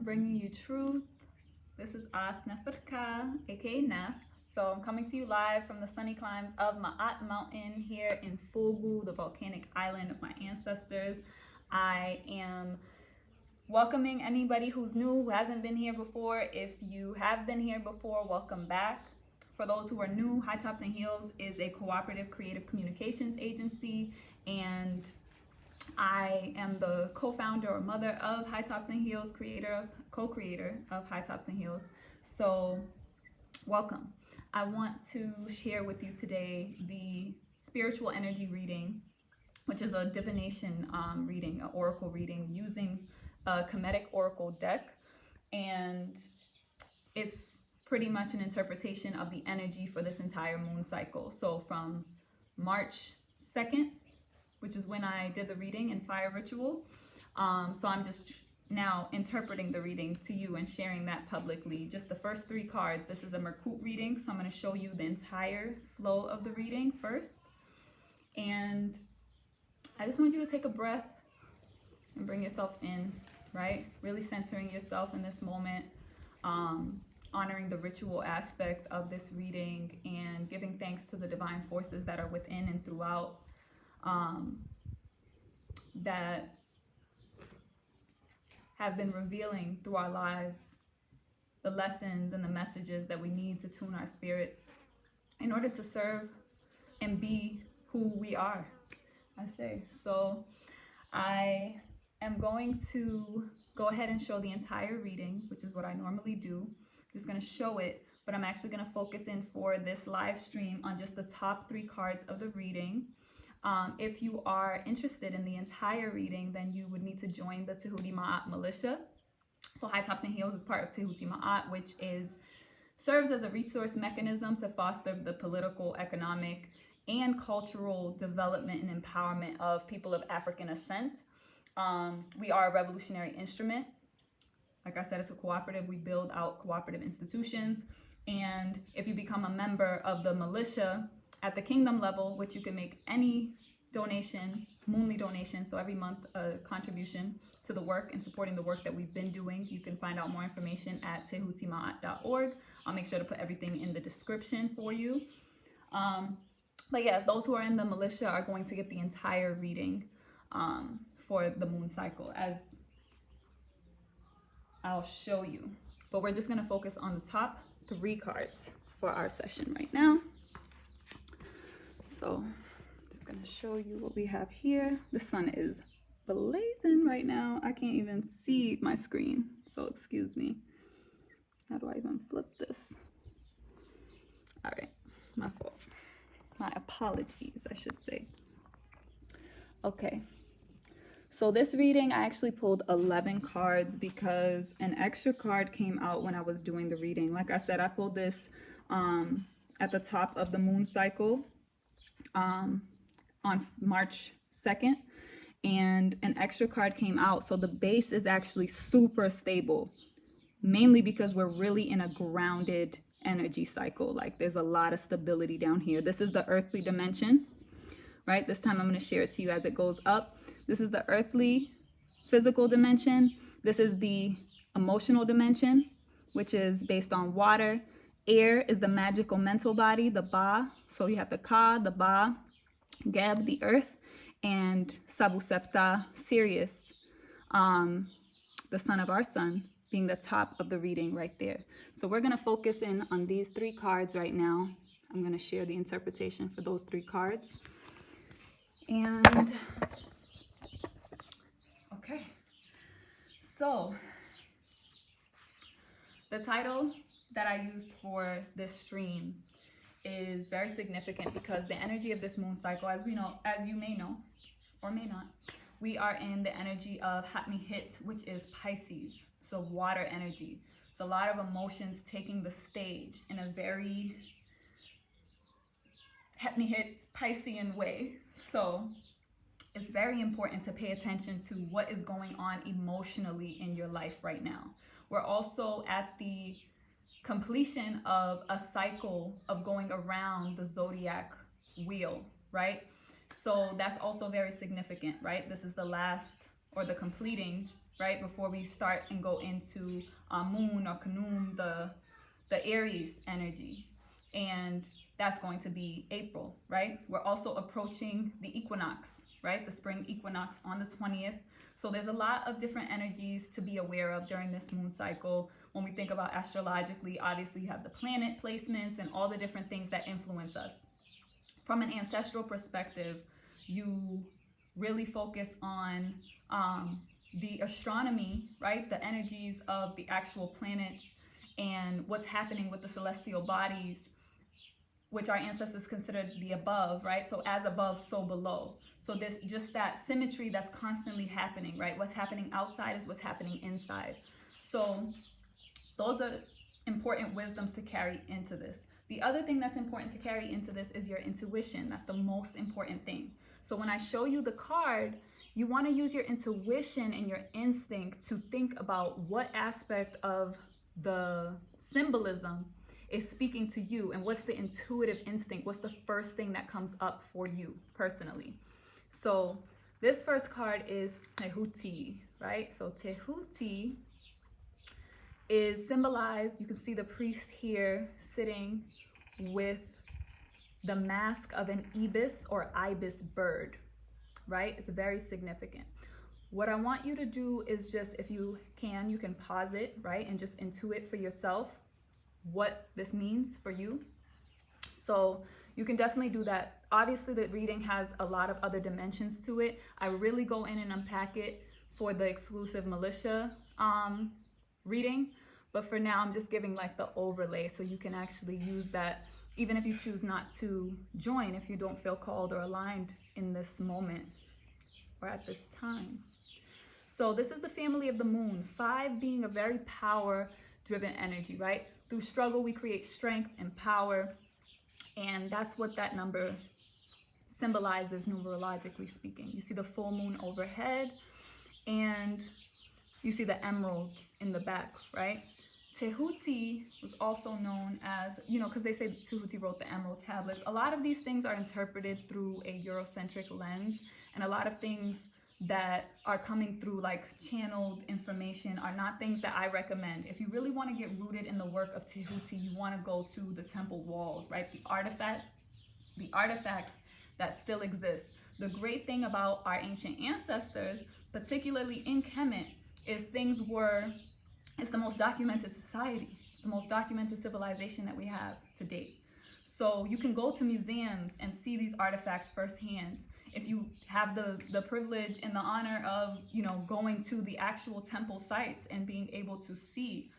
bringing you truth. This is Afrakan, aka Nef. So I'm coming to you live from the sunny climes of Ma'at Mountain here in Fogu, the volcanic island of my ancestors. I am welcoming anybody who's new, who hasn't been here before. If you have been here before, welcome back. For those who are new, High Tops and Heels is a cooperative creative communications agency, and I am the co-founder or mother of High Tops and Heels, co-creator of High Tops and Heels. So welcome. I want to share with you today the spiritual energy reading, which is a divination reading, an oracle reading using a Kemetic oracle deck. And it's pretty much an interpretation of the energy for this entire moon cycle. So from March 2nd, which is when I did the reading in SpiRitual. So I'm just now interpreting the reading to you and sharing that publicly. Just the first 3 cards. This is a Merkut reading, so I'm going to show you the entire flow of the reading first. And I just want you to take a breath and bring yourself in, right? Really centering yourself in this moment, honoring the ritual aspect of this reading and giving thanks to the divine forces that are within and throughout, that have been revealing through our lives the lessons and the messages that we need to tune our spirits in order to serve and be who we are, I say. So I am going to go ahead and show the entire reading, which is what I normally do. I'm just going to show it, but I'm actually going to focus in for this live stream on just the top 3 cards of the reading. If you are interested in the entire reading, then you would need to join the Tehuti Ma'at Militia. So High Tops and Heels is part of Tehuti Ma'at, which serves as a resource mechanism to foster the political, economic, and cultural development and empowerment of people of African ascent. We are a revolutionary instrument. Like I said, it's a cooperative. We build out cooperative institutions. And if you become a member of the militia at the kingdom level, which you can make any donation, moonly donation, so every month a contribution to the work and supporting the work that we've been doing. You can find out more information at tehutimaat.org. I'll make sure to put everything in the description for you. But yeah, those who are in the militia are going to get the entire reading for the moon cycle, as I'll show you. But we're just going to focus on the top 3 cards for our session right now. So I'm just going to show you what we have here. The sun is blazing right now. I can't even see my screen, so excuse me. How do I even flip this? All right, my fault. My apologies, I should say. Okay. So this reading, I actually pulled 11 cards because an extra card came out when I was doing the reading. Like I said, I pulled this at the top of the moon cycle on March 2nd, and an extra card came out. So the base is actually super stable, mainly because we're really in a grounded energy cycle. Like there's a lot of stability down here. This is the earthly dimension, right? This time I'm going to share it to you as it goes up. This is the earthly physical dimension. This is the emotional dimension, which is based on water. Air is the magical mental body, the Ba. So you have the Ka, the Ba, Geb, the earth, and Sabu Septa, Sirius, the son of our sun, being the top of the reading right there. So we're going to focus in on these 3 cards right now. I'm going to share the interpretation for those 3 cards. And okay, so the title that I use for this stream is very significant because the energy of this moon cycle, as you may know or may not, we are in the energy of Hatmihit, which is Pisces, so water energy. So a lot of emotions taking the stage in a very Hatmihit Piscean way. So it's very important to pay attention to what is going on emotionally in your life right now. We're also at the completion of a cycle of going around the zodiac wheel, right? So that's also very significant, right? This is the last or the completing right? Before we start and go into Moon or Kanum, the Aries energy. And that's going to be April, right? We're also approaching the equinox, right? The spring equinox on the 20th. So there's a lot of different energies to be aware of during this moon cycle. When we think about astrologically, obviously you have the planet placements and all the different things that influence us. From an ancestral perspective, you really focus on the astronomy, right? The energies of the actual planets and what's happening with the celestial bodies, which our ancestors considered the above, right? So as above, so below. So there's just that symmetry that's constantly happening, right? What's happening outside is what's happening inside. So those are important wisdoms to carry into this. The other thing that's important to carry into this is your intuition. That's the most important thing. So when I show you the card, you want to use your intuition and your instinct to think about what aspect of the symbolism is speaking to you, and what's the intuitive instinct, what's the first thing that comes up for you personally. So this first card is Tehuti, right? So Tehuti is symbolized, you can see the priest here sitting with the mask of an ibis or ibis bird, right? It's very significant. What I want you to do is just, if you can pause it, right? And just intuit for yourself what this means for you. So you can definitely do that. Obviously the reading has a lot of other dimensions to it. I really go in and unpack it for the exclusive Militia reading, but for now I'm just giving like the overlay so you can actually use that even if you choose not to join, if you don't feel called or aligned in this moment or at this time. So this is the family of the moon, 5 being a very power-driven energy, right? Through struggle, we create strength and power, and that's what that number symbolizes numerologically speaking. You see the full moon overhead, and you see the emerald in the back, right? Tehuti was also known as, because they say Tehuti wrote the emerald tablets. A lot of these things are interpreted through a Eurocentric lens, and a lot of things that are coming through like channeled information are not things that I recommend. If you really want to get rooted in the work of Tehuti, you want to go to the temple walls, right? The artifacts that still exist. The great thing about our ancient ancestors, particularly in Kemet, is it's the most documented society, the most documented civilization that we have to date. So you can go to museums and see these artifacts firsthand. If you have the privilege and the honor of, going to the actual temple sites and being able to see,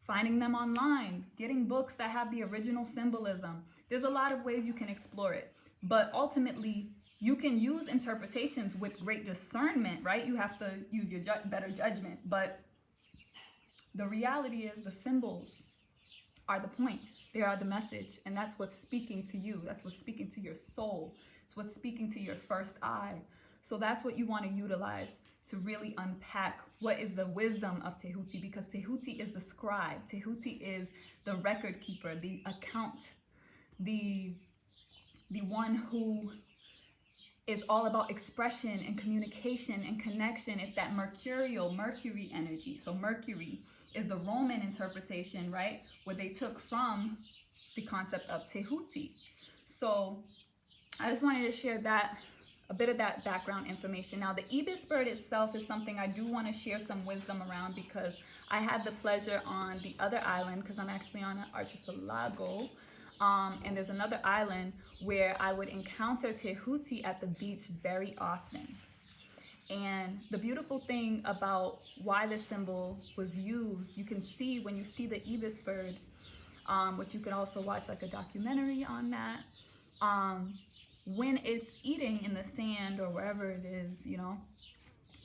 finding them online, getting books that have the original symbolism. There's a lot of ways you can explore it. But ultimately, you can use interpretations with great discernment, right? You have to use your better judgment. But the reality is the symbols are the point. They are the message. And that's what's speaking to you. That's what's speaking to your soul. It's what's speaking to your first eye. So that's what you want to utilize to really unpack what is the wisdom of Tehuti, because Tehuti is the scribe. Tehuti is the record keeper, the account, the one who is all about expression and communication and connection. It's that Mercury energy. So Mercury is the Roman interpretation, right? Where they took from the concept of Tehuti. So I just wanted to share a bit of that background information. Now, the ibis bird itself is something I do want to share some wisdom around, because I had the pleasure on the other island, because I'm actually on an archipelago, and there's another island where I would encounter Tehuti at the beach very often. And the beautiful thing about why this symbol was used, you can see when you see the ibis bird, which you can also watch like a documentary on that, when it's eating in the sand or wherever it is,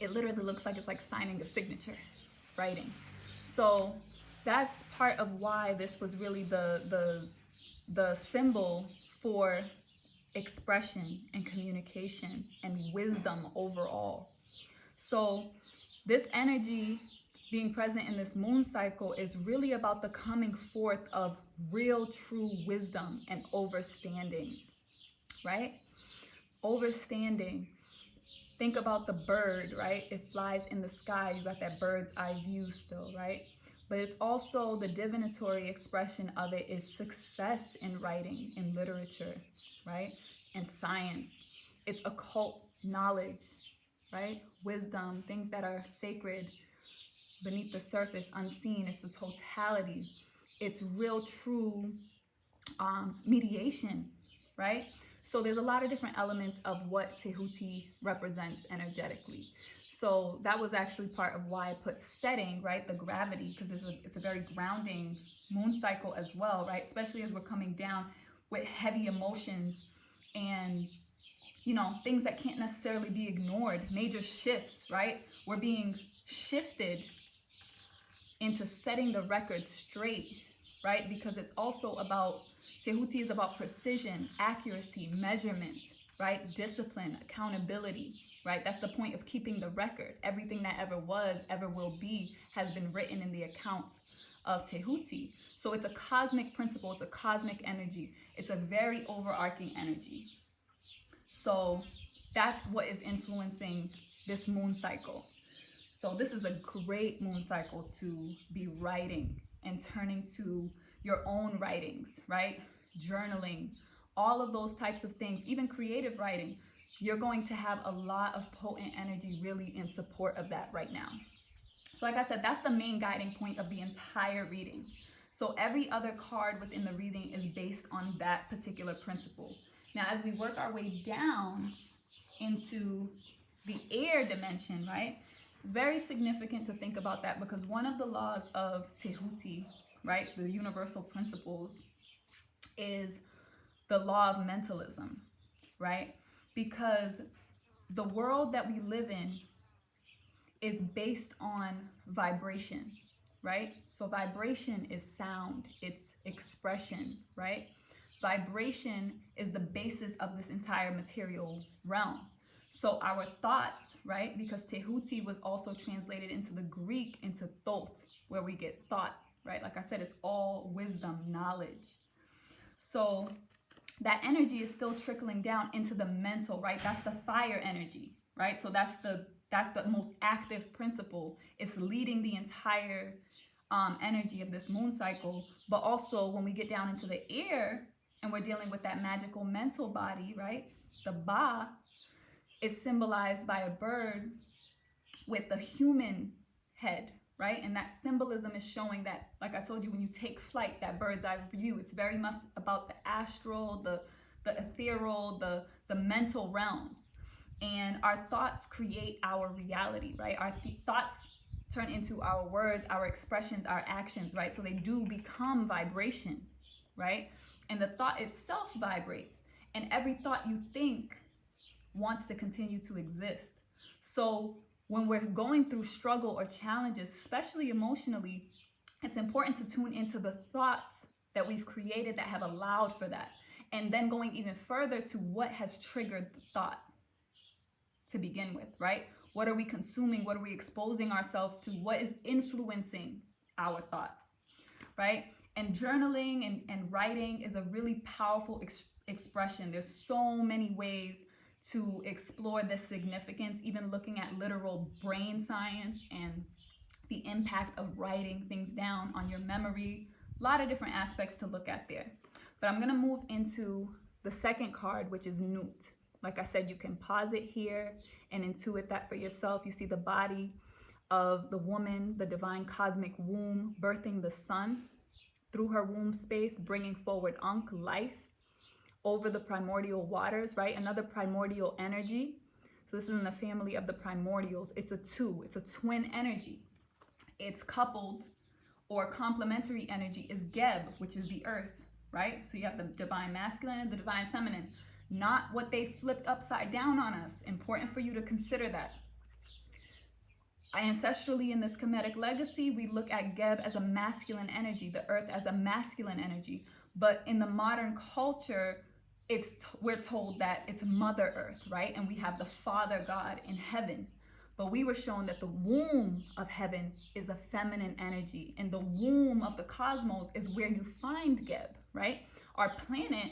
it literally looks like it's like signing a signature, it's writing. So that's part of why this was really the symbol for expression and communication and wisdom overall. So this energy being present in this moon cycle is really about the coming forth of real true wisdom and overstanding, right? Overstanding. think about the bird, right? It flies in the sky. You got that bird's eye view still, right? But it's also the divinatory expression of it is success in writing, in literature, right? And science. It's occult knowledge, right? Wisdom, things that are sacred, beneath the surface, unseen. It's the totality. It's real, true mediation, right? So there's a lot of different elements of what Tehuti represents energetically. So that was actually part of why I put setting, right? The gravity, because it's a very grounding moon cycle as well, right? Especially as we're coming down with heavy emotions and, you know, things that can't necessarily be ignored, major shifts, right? We're being shifted into setting the record straight, right? Because it's also about, Tehuti is about precision, accuracy, measurement, right? Discipline, accountability, right? That's the point of keeping the record. Everything that ever was, ever will be, has been written in the accounts of Tehuti. So it's a cosmic principle, it's a cosmic energy. It's a very overarching energy. So that's what is influencing this moon cycle. So this is a great moon cycle to be writing and turning to your own writings, right? Journaling, all of those types of things, even creative writing. You're going to have a lot of potent energy really in support of that right now. So like I said, that's the main guiding point of the entire reading. So every other card within the reading is based on that particular principle. Now, as we work our way down into the air dimension, right? It's very significant to think about that because one of the laws of Tehuti, right, the universal principles, is the law of mentalism, right? Because the world that we live in is based on vibration, right? So vibration is sound, it's expression, right? Vibration is the basis of this entire material realm. So our thoughts, right? Because Tehuti was also translated into the Greek, into thoth, where we get thought, right? Like I said, it's all wisdom, knowledge. So that energy is still trickling down into the mental, right? That's the fire energy, right? So that's the most active principle. It's leading the entire energy of this moon cycle. But also when we get down into the air and we're dealing with that magical mental body, right? The Ba, it's symbolized by a bird with the human head, right? And that symbolism is showing that, like I told you, when you take flight, that bird's eye view, it's very much about the astral, the ethereal, the mental realms. And our thoughts create our reality, right? Our thoughts turn into our words, our expressions, our actions, right? So they do become vibration, right? And the thought itself vibrates. And every thought you think wants to continue to exist. So when we're going through struggle or challenges, especially emotionally, it's important to tune into the thoughts that we've created that have allowed for that. And then going even further to what has triggered the thought to begin with, right? What are we consuming? What are we exposing ourselves to? What is influencing our thoughts, right? And journaling and writing is a really powerful expression. There's so many ways to explore this significance, even looking at literal brain science and the impact of writing things down on your memory. A lot of different aspects to look at there. But I'm gonna move into the second card, which is Nut. Like I said, you can pause it here and intuit that for yourself. You see the body of the woman, the divine cosmic womb, birthing the sun through her womb space, bringing forward Ankh, life, over the primordial waters, right? Another primordial energy. So this is in the family of the primordials. It's a two, it's a twin energy. It's coupled or complementary energy is Geb, which is the earth, right? So you have the divine masculine and the divine feminine. Not what they flipped upside down on us. Important for you to consider that. Ancestrally in this Kemetic legacy, we look at Geb as a masculine energy, the earth as a masculine energy. But in the modern culture, we're told that it's Mother Earth, right? And we have the Father God in heaven. But we were shown that the womb of heaven is a feminine energy. And the womb of the cosmos is where you find Geb, right? Our planet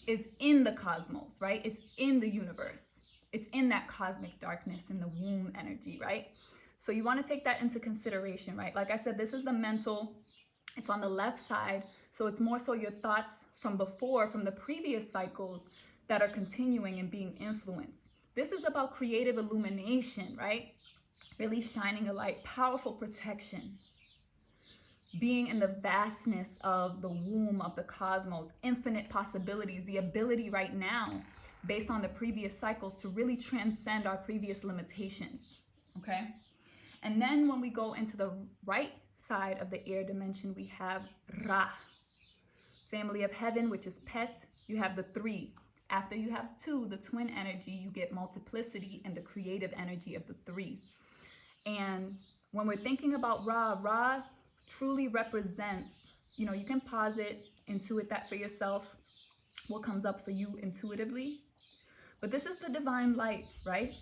is in the cosmos, right? It's in the universe. it's in that cosmic darkness, in the womb energy, right? So you want to take that into consideration, right? Like I said, this is the mental, it's on the left side. So it's more so your thoughts from before, from the previous cycles that are continuing and being influenced. This is about creative illumination, right? Really shining a light, powerful protection, being in the vastness of the womb of the cosmos, infinite possibilities, the ability right now, based on the previous cycles, to really transcend our previous limitations, okay? And then when we go into the right side of the air dimension, we have Ra, family of heaven, which is Pet. You have the 3. After you have 2, the twin energy, you get multiplicity and the creative energy of the 3. And when we're thinking about Ra, Ra truly represents, you know, you can pause it, intuit that for yourself, what comes up for you intuitively. But this is the divine light, right?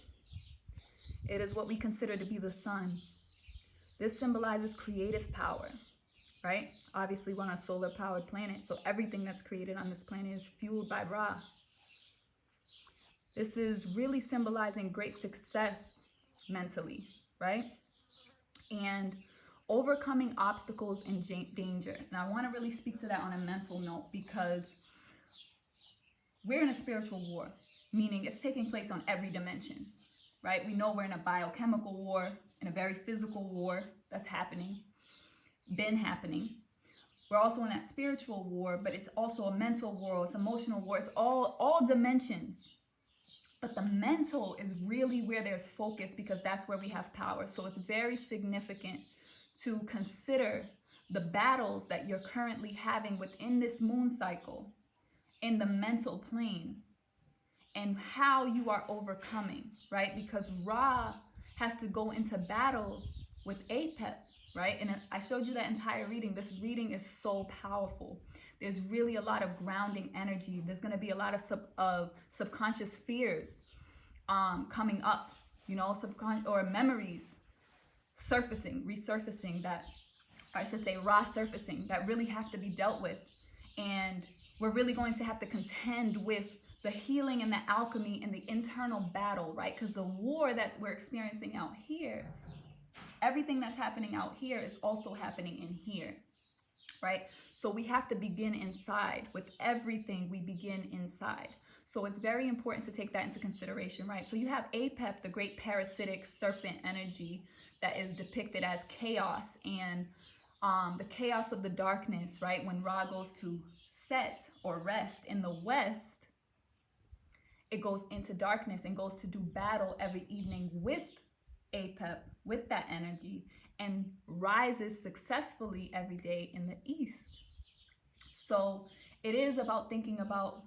It is what we consider to be the sun. This symbolizes creative power, right? Obviously, we're on a solar powered planet, so everything that's created on this planet is fueled by Ra. This is really symbolizing great success mentally, right? And overcoming obstacles and danger. And I want to really speak to that on a mental note, because we're in a spiritual war, meaning it's taking place on every dimension, right? We know we're in a biochemical war, in a very physical war that's happening, been happening. We're also in that spiritual war, but it's also a mental war, it's emotional war, it's all dimensions. But the mental is really where there's focus, because that's where we have power. So it's very significant to consider the battles that you're currently having within this moon cycle in the mental plane and how you are overcoming, right? Because Ra has to go into battle with Apep, right? And I showed you that entire reading. This reading is so powerful. There's really a lot of grounding energy. There's going to be a lot of subconscious fears coming up, you know, or memories resurfacing that, I should say Ra surfacing, that really have to be dealt with. And we're really going to have to contend with the healing and the alchemy and the internal battle, right? Because the war that we're experiencing out here, everything that's happening out here is also happening in here, right? So we have to begin inside. With everything, we begin inside. So it's very important to take that into consideration, right? So you have Apep, the great parasitic serpent energy that is depicted as chaos and the chaos of the darkness, right? When Ra goes to set or rest in the west, it goes into darkness and goes to do battle every evening with Apep, with that energy, and rises successfully every day in the east. So it is about thinking about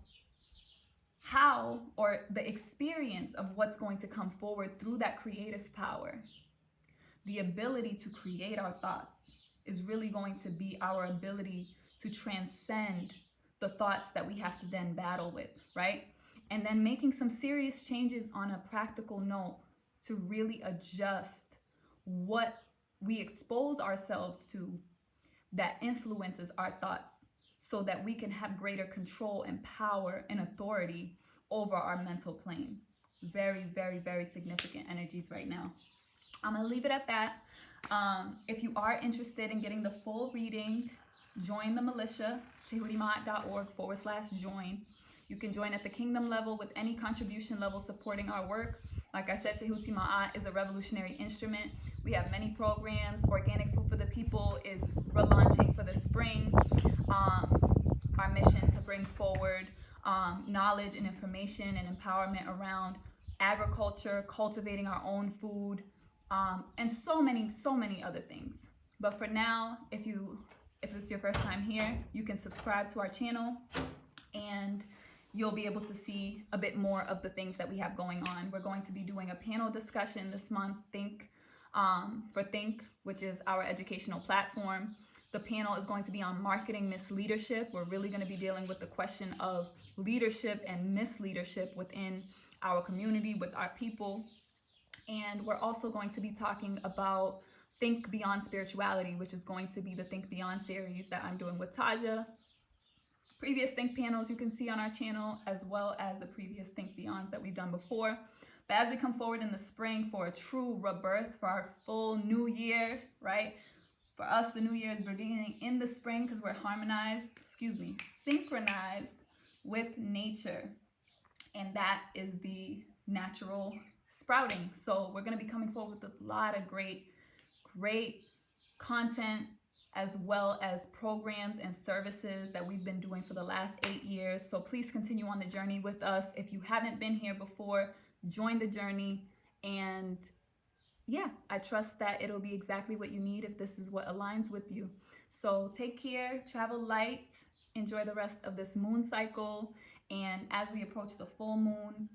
how, or the experience of what's going to come forward through that creative power. The ability to create our thoughts is really going to be our ability to transcend the thoughts that we have to then battle with, right? And then making some serious changes on a practical note to really adjust what we expose ourselves to that influences our thoughts, so that we can have greater control and power and authority over our mental plane. Very, very, very significant energies right now. I'm going to leave it at that. If you are interested in getting the full reading, join the Militia, tehutimaat.org/join. You can join at the kingdom level with any contribution level supporting our work. Like I said, Tehuti Ma'at is a revolutionary instrument. We have many programs. Organic Food for the People is relaunching for the spring. Our mission to bring forward knowledge and information and empowerment around agriculture, cultivating our own food, and so many other things. But for now, if this is your first time here, you can subscribe to our channel and you'll be able to see a bit more of the things that we have going on. We're going to be doing a panel discussion this month, for Think, which is our educational platform. The panel is going to be on marketing misleadership. We're really going to be dealing with the question of leadership and misleadership within our community, with our people. And we're also going to be talking about Think Beyond Spirituality, which is going to be the Think Beyond series that I'm doing with Taja. Previous Think panels you can see on our channel, as well as the previous Think Beyonds that we've done before. But as we come forward in the spring for a true rebirth, for our full new year, right? For us, the new year is beginning in the spring because we're synchronized with nature. And that is the natural sprouting. So we're going to be coming forward with a lot of great content, as well as programs and services that we've been doing for the last 8 years. So please continue on the journey with us. If you haven't been here before, join the journey. And yeah, I trust that it'll be exactly what you need if this is what aligns with you. So take care, travel light, enjoy the rest of this moon cycle. And as we approach the full moon,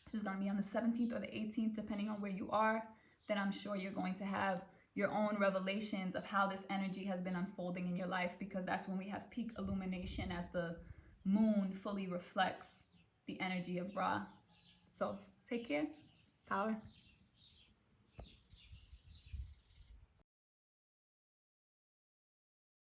which is going to be on the 17th or the 18th, depending on where you are, then I'm sure you're going to have your own revelations of how this energy has been unfolding in your life, because that's when we have peak illumination as the moon fully reflects the energy of Ra. So take care. Power.